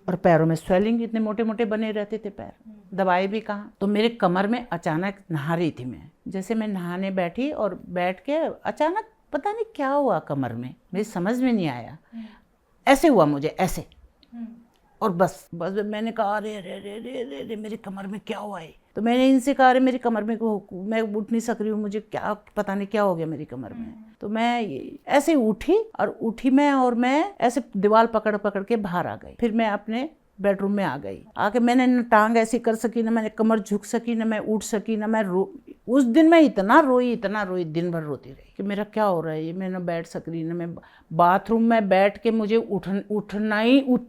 और पैरों में स्वेलिंग, इतने मोटे मोटे बने रहते थे पैर, दवाई भी कहाँ। तो मेरे कमर में अचानक, नहा रही थी मैं, जैसे मैं नहाने बैठी और बैठ के अचानक पता नहीं क्या हुआ कमर में, मेरी समझ में नहीं आया, ऐसे हुआ मुझे, ऐसे। और बस मैंने कहा अरे अरे अरे अरे अरे मेरी कमर में क्या हुआ है। तो मैंने इनसे कहा अरे मेरी कमर में, मैं उठ नहीं सक रही हूँ, मुझे क्या पता नहीं क्या हो गया मेरी कमर में। तो मैं ऐसे उठी मैं ऐसे दीवार पकड़ पकड़ के बाहर आ गई। फिर मैं अपने बेडरूम में आ गई, आके मैंने न टांग ऐसी कर सकी, न मैंने कमर झुक सकी, न मैं उठ सकी, न मैं उस दिन मैं इतना रोई, दिन भर रोती रही कि मेरा क्या हो रहा है ये, मैं न बैठ सक रही, न मैं बाथरूम में बैठ के मुझे उठ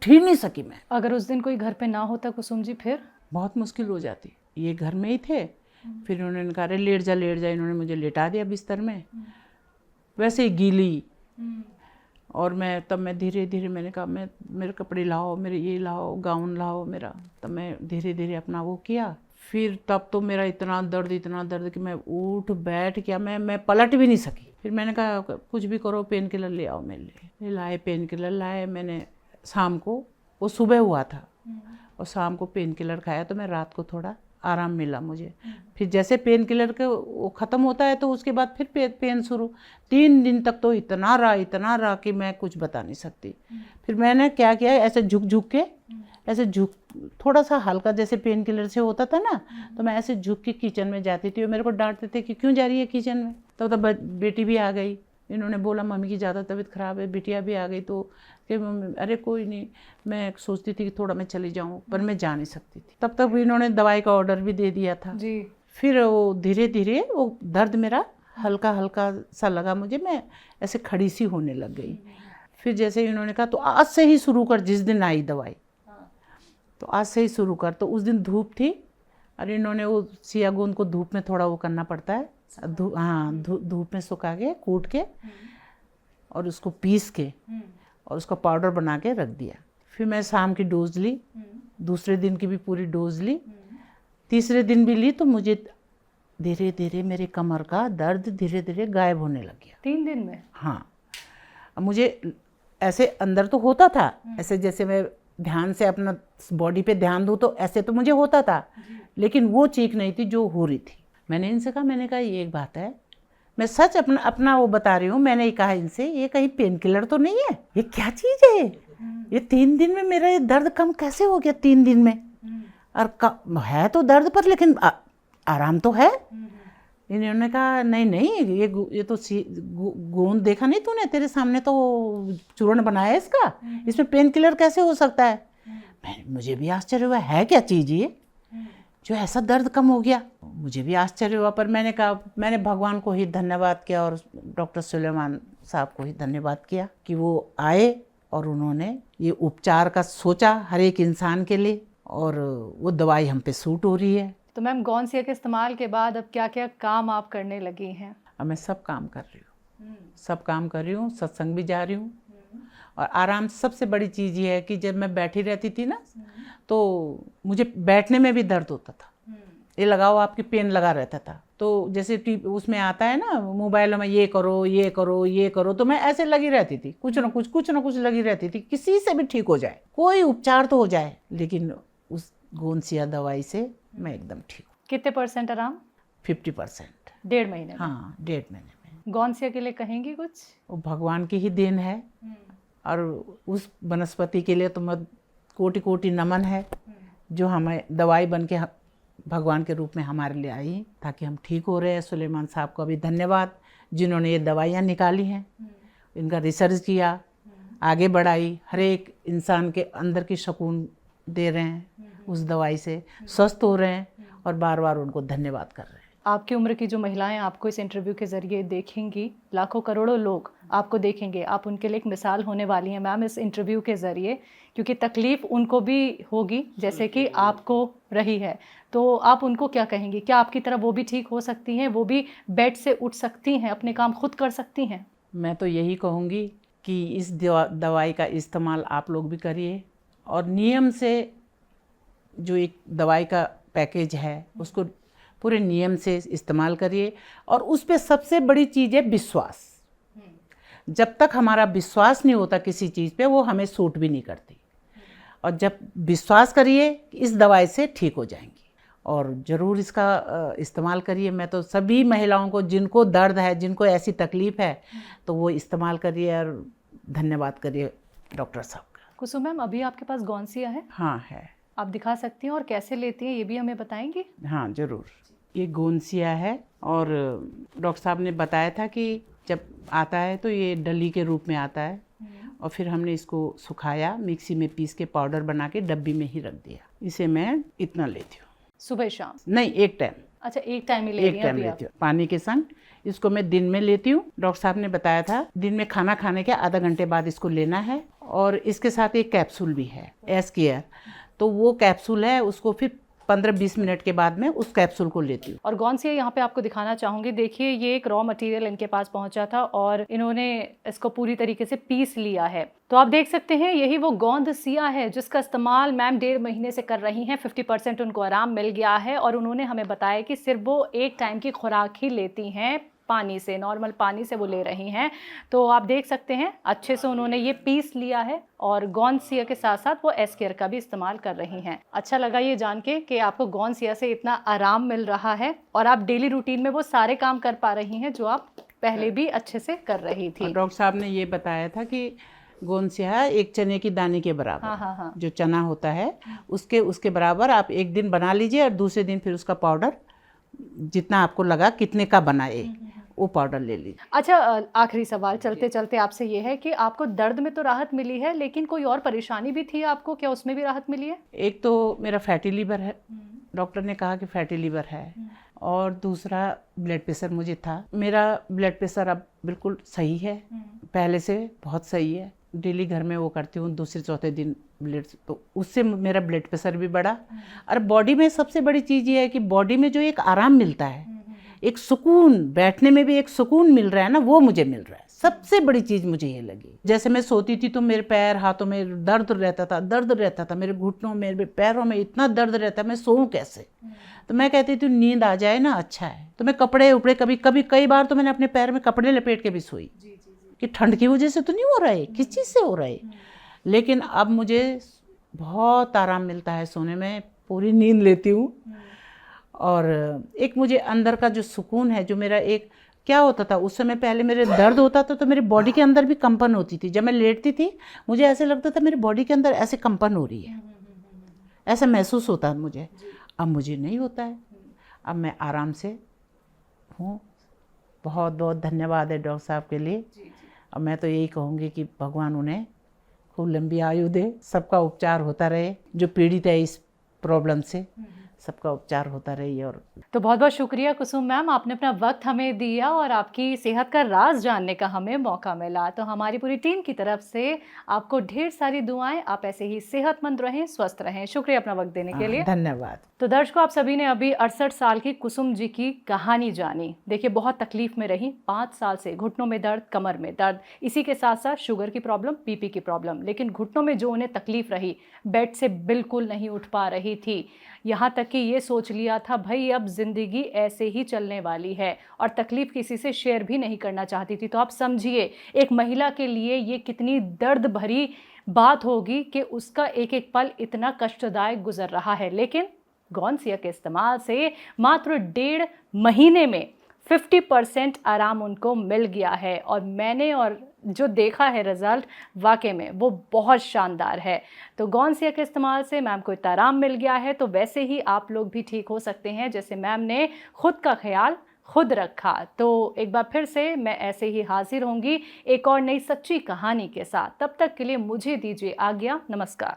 ही नहीं सकी मैं। अगर उस दिन कोई घर पे ना होता कुसुम जी, फिर बहुत मुश्किल हो जाती। ये घर में ही थे, फिर उन्होंने कहा अरे लेट जा, इन्होंने मुझे लेटा दिया बिस्तर में, वैसे ही गीली। और मैं धीरे धीरे मैंने कहा मैं, मेरे कपड़े लाओ, मेरे ये लाओ, गाउन लाओ मेरा। तब मैं धीरे धीरे अपना वो किया। फिर तब तो मेरा इतना दर्द कि मैं उठ बैठ किया, मैं पलट भी नहीं सकी। फिर मैंने कहा कुछ भी करो, पेन किलर ले आओ मेरे लिए। लाए पेन किलर लाए मैंने शाम को, वो सुबह हुआ था, और शाम को पेन किलर खाया तो मैं रात को थोड़ा आराम मिला मुझे। फिर जैसे पेन किलर के वो ख़त्म होता है तो उसके बाद फिर पेन शुरू। 3 दिन तक तो इतना रहा कि मैं कुछ बता नहीं सकती। फिर मैंने क्या किया, ऐसे झुक के, ऐसे थोड़ा सा हल्का जैसे पेन किलर से होता था ना, तो मैं ऐसे झुक के किचन में जाती थी। और मेरे को डांटते थे कि क्यों जा रही है किचन में। तब बेटी भी आ गई, इन्होंने बोला मम्मी की ज़्यादा तबीयत ख़राब है, बिटिया भी आ गई। तो कि मम्मी, अरे कोई नहीं, मैं सोचती थी कि थोड़ा मैं चली जाऊँ, पर मैं जा नहीं सकती थी। तब तक इन्होंने दवाई का ऑर्डर भी दे दिया था जी। फिर वो धीरे धीरे वो दर्द मेरा हल्का सा लगा मुझे, मैं ऐसे खड़ी सी होने लग गई। फिर जैसे इन्होंने कहा तो आज से ही शुरू कर, जिस दिन आई दवाई तो आज से ही शुरू कर। तो उस दिन धूप थी, और इन्होंने वो सिया गोंद को धूप में थोड़ा वो करना पड़ता है, धूप में सुखा के, कूट के, और उसको पीस के, और उसका पाउडर बना के रख दिया। फिर मैं शाम की डोज ली, दूसरे दिन की भी पूरी डोज ली, तीसरे दिन भी ली। तो मुझे धीरे धीरे मेरे कमर का दर्द धीरे धीरे गायब होने लग गया। 3 दिन में? हाँ। अब मुझे ऐसे अंदर तो होता था, ऐसे जैसे मैं ध्यान से अपना बॉडी पे ध्यान दूँ तो ऐसे तो मुझे होता था, लेकिन वो चीख नहीं थी जो हो रही थी। मैंने इनसे कहा, मैंने कहा ये एक बात है, मैं सच अपना वो बता रही हूँ। मैंने कहा इनसे, ये कहीं पेन किलर तो नहीं है, ये क्या चीज़ है, ये 3 दिन में मेरा ये दर्द कम कैसे हो गया 3 दिन में। और है तो दर्द पर, लेकिन आराम तो है। इन्होंने कहा नहीं, ये तो गोंद देखा नहीं तूने, तेरे सामने तो चूर्ण बनाया है इसका, इसमें पेन किलर कैसे हो सकता है। मुझे भी आश्चर्य हुआ, है क्या चीज़ ये जो ऐसा दर्द कम हो गया। मुझे भी आश्चर्य हुआ, पर मैंने कहा, मैंने भगवान को ही धन्यवाद किया और डॉक्टर सुलेमान साहब को ही धन्यवाद किया कि वो आए और उन्होंने ये उपचार का सोचा हर एक इंसान के लिए, और वो दवाई हम पे सूट हो रही है। तो मैम गॉनसिया के इस्तेमाल के बाद अब क्या क्या काम आप करने लगी हैं? अब मैं सब काम कर रही हूँ, सब काम कर रही हूँ, सत्संग भी जा रही हूँ, और आराम। सबसे बड़ी चीज़ ये है कि जब मैं बैठी रहती थी ना, तो मुझे बैठने में भी दर्द होता था। ये लगाओ, आपकी पेन लगा रहता था। तो जैसे उसमें आता है ना मोबाइलों में, ये करो ये करो ये करो, तो मैं ऐसे लगी रहती थी, कुछ ना कुछ लगी रहती थी, किसी से भी ठीक हो जाए, कोई उपचार तो हो जाए। लेकिन उस गोंसिया दवाई से मैं एकदम ठीक हूँ। कितने % आराम? 50%। 1.5 महीने में? हाँ, 1.5 महीने में। गॉनसिया के लिए कहेंगी कुछ? वो भगवान की ही देन है, और उस वनस्पति के लिए तो मैं कोटि कोटि नमन है, जो हमें दवाई बन के भगवान के रूप में हमारे लिए आई, ताकि हम ठीक हो रहे हैं। सुलेमान साहब को भी धन्यवाद, जिन्होंने ये दवाइयाँ निकाली हैं, इनका रिसर्च किया, आगे बढ़ाई, हर एक इंसान के अंदर की सुकून दे रहे हैं, उस दवाई से स्वस्थ हो रहे हैं, और बार बार उनको धन्यवाद कर रहे हैं। आपकी उम्र की जो महिलाएं आपको इस इंटरव्यू के ज़रिए देखेंगी, लाखों करोड़ों लोग आपको देखेंगे, आप उनके लिए एक मिसाल होने वाली हैं मैम इस इंटरव्यू के ज़रिए, क्योंकि तकलीफ़ उनको भी होगी जैसे कि आपको रही है। तो आप उनको क्या कहेंगी? क्या आपकी तरह वो भी ठीक हो सकती हैं, वो भी बेड से उठ सकती हैं, अपने काम खुद कर सकती हैं? मैं तो यही कहूँगी कि इस दवाई का इस्तेमाल आप लोग भी करिए, और नियम से जो एक दवाई का पैकेज है उसको पूरे नियम से इस्तेमाल करिए। और उस पे सबसे बड़ी चीज़ है विश्वास। जब तक हमारा विश्वास नहीं होता किसी चीज़ पे, वो हमें सूट भी नहीं करती। और जब विश्वास करिए इस दवाई से ठीक हो जाएंगी, और ज़रूर इसका इस्तेमाल करिए। मैं तो सभी महिलाओं को, जिनको दर्द है, जिनको ऐसी तकलीफ़ है, तो वो इस्तेमाल करिए, और धन्यवाद करिए डॉक्टर साहब का। कुसुम मैम, अभी आपके पास गॉनसिया है? हाँ है। आप दिखा सकती हैं, और कैसे लेती हैं ये भी हमें बताएंगी? हाँ ज़रूर। ये गोंसिया है, और डॉक्टर साहब ने बताया था कि जब आता है तो ये डली के रूप में आता है, और फिर हमने इसको सुखाया, मिक्सी में पीस के पाउडर बना के डब्बी में ही रख दिया। इसे मैं इतना लेती हूँ। सुबह शाम? नहीं, एक टाइम। अच्छा, एक टाइम ही ले रही एक हैं टाइम अभी लेती हूँ पानी के संग। इसको मैं दिन में लेती हूँ। डॉक्टर साहब ने बताया था दिन में खाना खाने के आधा घंटे बाद इसको लेना है, और इसके साथ एक कैप्सूल भी है, एस केयर। तो वो कैप्सूल है, उसको फिर 15-20 मिनट के बाद में उस कैप्सूल को लेती हूँ। और गॉनसिया यहाँ पे आपको दिखाना चाहूँगी। देखिए, ये एक रॉ मटेरियल इनके पास पहुँचा था, और इन्होंने इसको पूरी तरीके से पीस लिया है। तो आप देख सकते हैं, यही वो गोंदसिया है जिसका इस्तेमाल मैम 1.5 महीने से कर रही हैं। 50% उनको आराम मिल गया है, और उन्होंने हमें बताया कि सिर्फ वो एक टाइम की खुराक ही लेती हैं, पानी से, नॉर्मल पानी से वो ले रही हैं। तो आप देख सकते हैं अच्छे से उन्होंने ये पीस लिया है, और गॉनसिया के साथ साथ वो एस केयर का भी इस्तेमाल कर रही हैं। अच्छा लगा ये जान के कि आपको गॉनसिया से इतना आराम मिल रहा है, और आप डेली रूटीन में वो सारे काम कर पा रही हैं जो आप पहले भी अच्छे से कर रही थी। डॉक्टर साहब ने ये बताया था कि गोंसिया एक चने की दाने के बराबर। हाँ। जो चना होता है उसके बराबर आप एक दिन बना लीजिए, और दूसरे दिन फिर उसका पाउडर जितना आपको लगा कितने का बनाए वो पाउडर ले लीजिए। अच्छा, आखिरी सवाल चलते चलते आपसे ये है कि आपको दर्द में तो राहत मिली है, लेकिन कोई और परेशानी भी थी आपको, क्या उसमें भी राहत मिली है? एक तो मेरा फैटी लीवर है, डॉक्टर ने कहा कि फैटी लीवर है, और दूसरा ब्लड प्रेशर मुझे था। मेरा ब्लड प्रेशर अब बिल्कुल सही है, पहले से बहुत सही है। डेली घर में वो करती हूँ, दूसरे चौथे दिन ब्लड, तो उससे मेरा ब्लड प्रेशर भी बढ़ा। और बॉडी में सबसे बड़ी चीज़ ये है कि बॉडी में जो एक आराम मिलता है, एक सुकून, बैठने में भी एक सुकून मिल रहा है ना, वो मुझे मिल रहा है। सबसे बड़ी चीज़ मुझे ये लगी। जैसे मैं सोती थी तो मेरे पैर हाथों में दर्द रहता था, मेरे घुटनों में, मेरे पैरों में इतना दर्द रहता, मैं सोऊं कैसे? तो मैं कहती थी नींद आ जाए ना, अच्छा है। तो मैं कपड़े उपड़े कई बार तो मैंने अपने पैर में कपड़े लपेट के भी सोई कि ठंड की वजह से तो नहीं हो रहा है, किस चीज़ से हो रहा है। लेकिन अब मुझे बहुत आराम मिलता है सोने में, पूरी नींद लेती हूँ। और एक मुझे अंदर का जो सुकून है, जो मेरा एक क्या होता था उस समय, पहले मेरे दर्द होता था तो मेरी बॉडी के अंदर भी कंपन होती थी। जब मैं लेटती थी मुझे ऐसे लगता था मेरी बॉडी के अंदर ऐसे कंपन हो रही है, ऐसा महसूस होता है मुझे। अब मुझे नहीं होता है, अब मैं आराम से हूँ। बहुत बहुत धन्यवाद है डॉक्टर साहब के लिए। और मैं तो यही कहूँगी कि भगवान उन्हें खूब लंबी आयु दे, सबका उपचार होता रहे, जो पीड़ित है इस प्रॉब्लम से सबका उपचार होता रहे। और तो बहुत बहुत शुक्रिया कुसुम मैम, आपने अपना वक्त हमें दिया और आपकी सेहत का राज जानने का हमें मौका मिला। तो हमारी पूरी टीम की तरफ से आपको ढेर सारी दुआएं, आप ऐसे ही सेहतमंद रहें, स्वस्थ रहें। शुक्रिया अपना वक्त देने के लिए। धन्यवाद। तो दर्शकों, आप सभी ने अभी 68 साल की कुसुम जी की कहानी जानी। देखिए, बहुत तकलीफ में रही, 5 साल से घुटनों में दर्द, कमर में दर्द, इसी के साथ साथ शुगर की प्रॉब्लम, बीपी की प्रॉब्लम। लेकिन घुटनों में जो उन्हें तकलीफ रही, बेड से बिल्कुल नहीं उठ पा रही थी। यहाँ तक कि ये सोच लिया था भाई अब ज़िंदगी ऐसे ही चलने वाली है, और तकलीफ किसी से शेयर भी नहीं करना चाहती थी। तो आप समझिए एक महिला के लिए ये कितनी दर्द भरी बात होगी कि उसका एक एक पल इतना कष्टदायक गुजर रहा है। लेकिन गौनसिया के इस्तेमाल से मात्र 1.5 महीने में 50% आराम उनको मिल गया है। और मैंने और जो देखा है रिज़ल्ट, वाकई में वो बहुत शानदार है। तो गौनसिया के इस्तेमाल से मैम को इतना आराम मिल गया है, तो वैसे ही आप लोग भी ठीक हो सकते हैं जैसे मैम ने खुद का ख्याल खुद रखा। तो एक बार फिर से मैं ऐसे ही हाजिर होंगी एक और नई सच्ची कहानी के साथ। तब तक के लिए मुझे दीजिए आज्ञा। नमस्कार।